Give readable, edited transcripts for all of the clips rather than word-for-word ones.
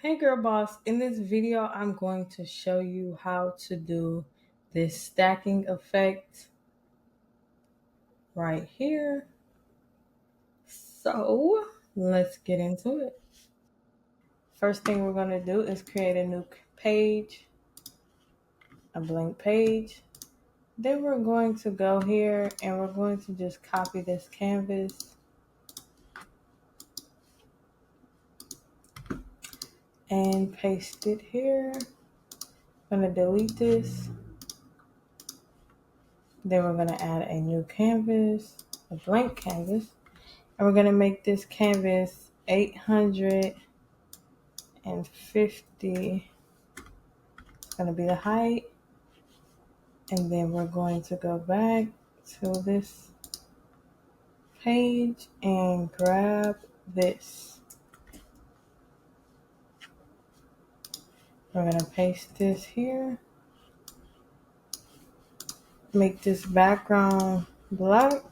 Hey girl boss, in this video I'm going to show you how to do this stacking effect right here. So let's get into it. First thing we're going to do is create a new page, a blank page. Then we're going to go here and we're going to just copy this canvas and paste it here. I'm going to delete this. Then we're going to add a new canvas, a blank canvas. And we're going to make this canvas 850. It's going to be the height. And then we're going to go back to this page and grab this. We're going to paste this here. Make this background black.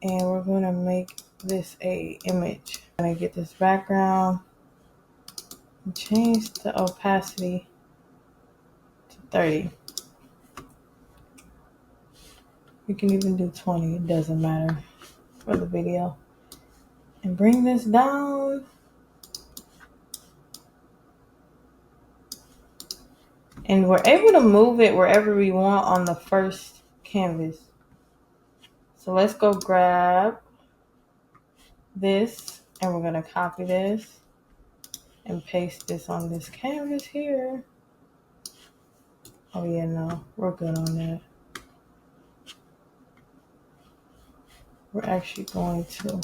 And we're going to make this a image. I'm going to get this background and change the opacity to 30. You can even do 20, it doesn't matter for the video. And bring this down. And we're able to move it wherever we want on the first canvas. So let's go grab this and we're gonna copy this and paste this on this canvas here. Oh yeah, no, we're good on that. We're actually going to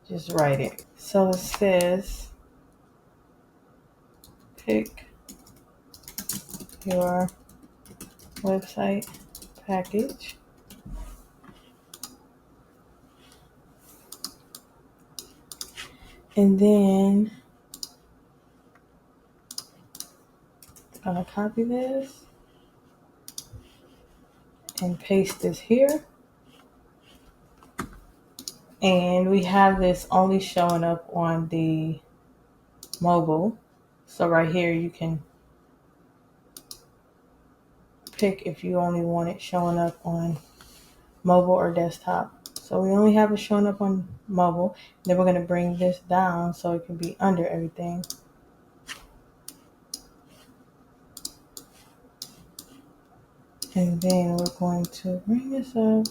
just write it. So it says, pick your website package. And then I'm gonna copy this and paste this here. And we have this only showing up on the mobile. So right here you can pick if you only want it showing up on mobile or desktop. So we only have it showing up on mobile. Then we're going to bring this down so it can be under everything. And then we're going to bring this up.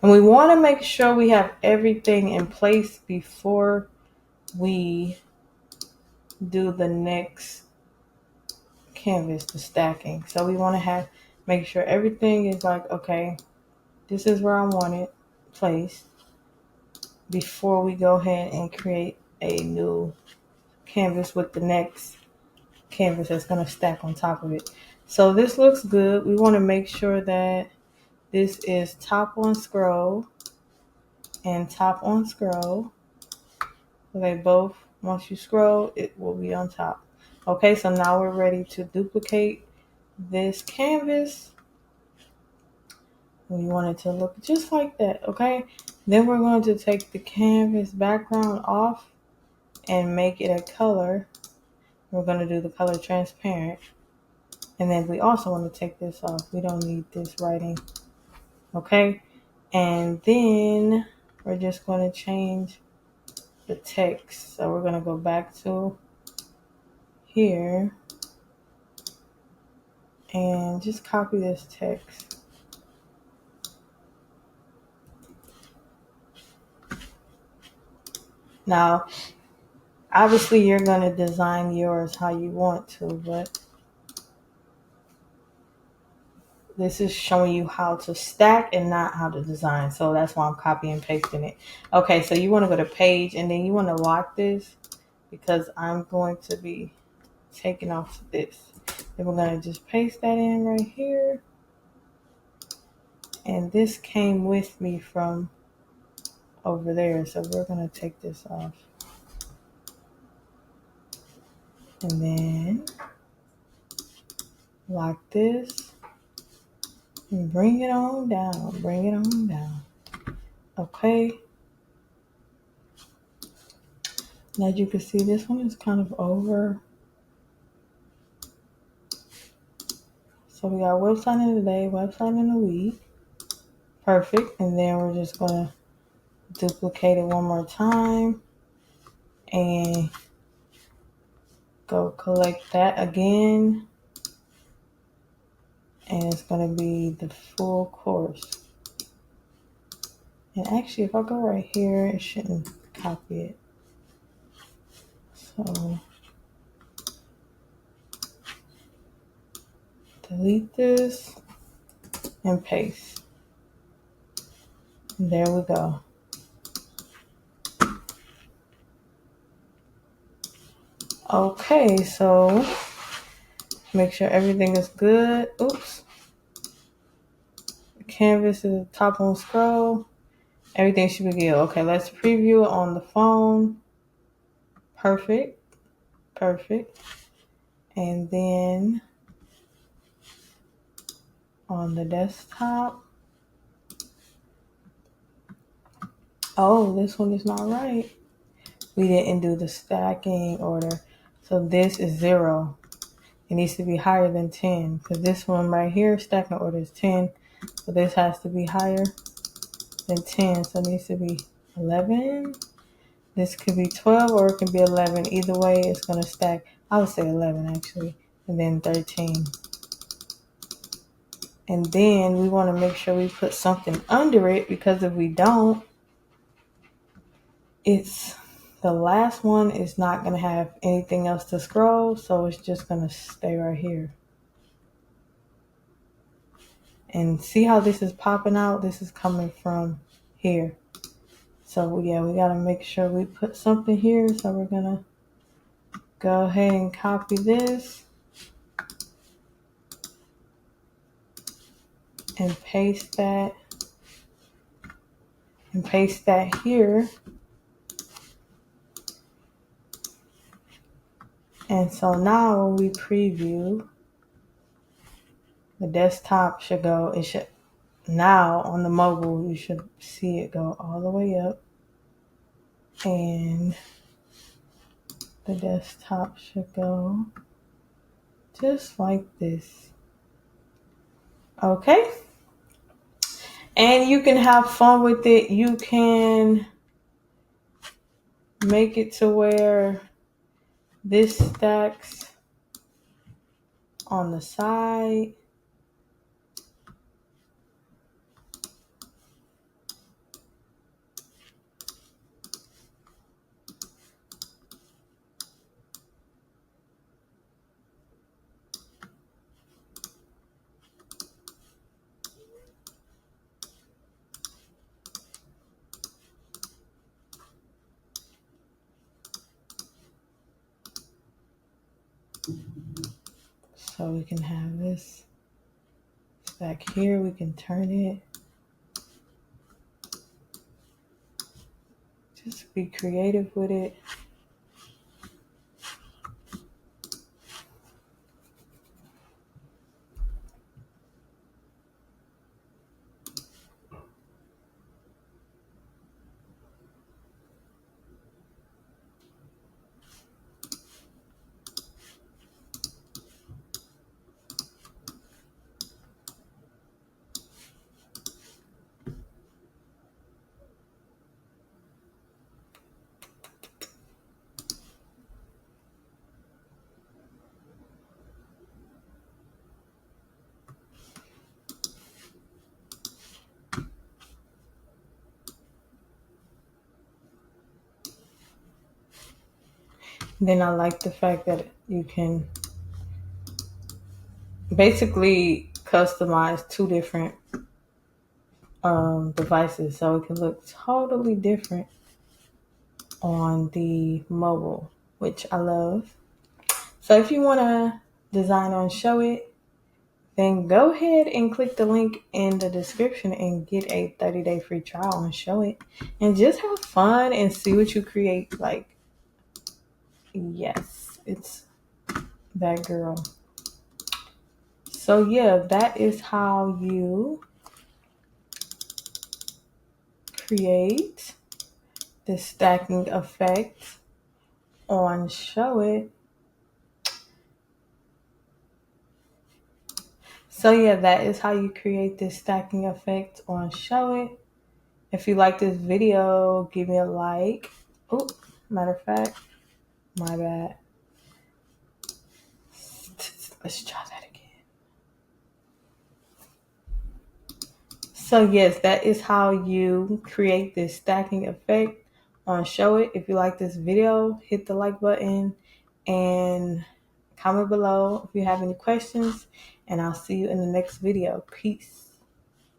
And we want to make sure we have everything in place before we do the next canvas, the stacking. So we want to make sure everything is like, okay, this is where I want it placed before we go ahead and create a new canvas with the next canvas that's going to stack on top of it. So this looks good. We want to make sure that this is top on scroll and top on scroll. Okay, both. Once you scroll, it will be on top. Okay, so now we're ready to duplicate this canvas. We want it to look just like that, okay? Then we're going to take the canvas background off and make it a color. We're going to do the color transparent. And then we also want to take this off. We don't need this writing, okay? And then we're just going to change the text. So we're going to go back to here and just copy this text. Now, obviously you're going to design yours how you want to, but this is showing you how to stack and not how to design. So that's why I'm copying and pasting it. Okay, so you want to go to page and then you want to lock this because I'm going to be taking off this. Then we're going to just paste that in right here. And this came with me from over there. So we're going to take this off. And then lock this and bring it on down. Bring it on down. Okay. And as you can see, this one is kind of over. So we got website in the day, website in the week. Perfect. And then we're just going to duplicate it one more time and go collect that again. And it's going to be the full course. And actually, if I go right here, it shouldn't copy it. So delete this and paste. And there we go. Okay, so make sure everything is good. Oops. The canvas is the top on scroll. Everything should be good. Okay, let's preview it on the phone. Perfect. Perfect. And then on the desktop. Oh, this one is not right. We didn't do the stacking order. So this is 0. It needs to be higher than 10 because this one right here, stacking order is 10. So this has to be higher than 10. So it needs to be 11. This could be 12 or it can be 11. Either way, it's going to stack. I would say 11 actually. And then 13. And then we want to make sure we put something under it because if we don't, it's the last one is not going to have anything else to scroll. So it's just going to stay right here. And see how this is popping out? This is coming from here. So yeah, we got to make sure we put something here. So we're going to go ahead and copy this and paste that. And paste that here. And so now when we preview, the desktop should go, it should, now on the mobile, you should see it go all the way up. And the desktop should go just like this. Okay. And you can have fun with it. You can make it to where this stacks on the side. So we can have this stack here. We can turn it. Just be creative with it. Then I like the fact that you can basically customize 2 different devices. So it can look totally different on the mobile, which I love. So if you want to design on Showit, then go ahead and click the link in the description and get a 30-day free trial on Showit. And just have fun and see what you create. Like, yes, it's that girl. So yeah, that is how you create this stacking effect on Showit. So yeah, that is how you create this stacking effect on Showit. If you like this video, give me a like. Oh, matter of fact, my bad. Let's try that again. So yes, that is how you create this stacking effect on Showit. If you like this video, hit the like button and comment below if you have any questions, and I'll see you in the next video. Peace.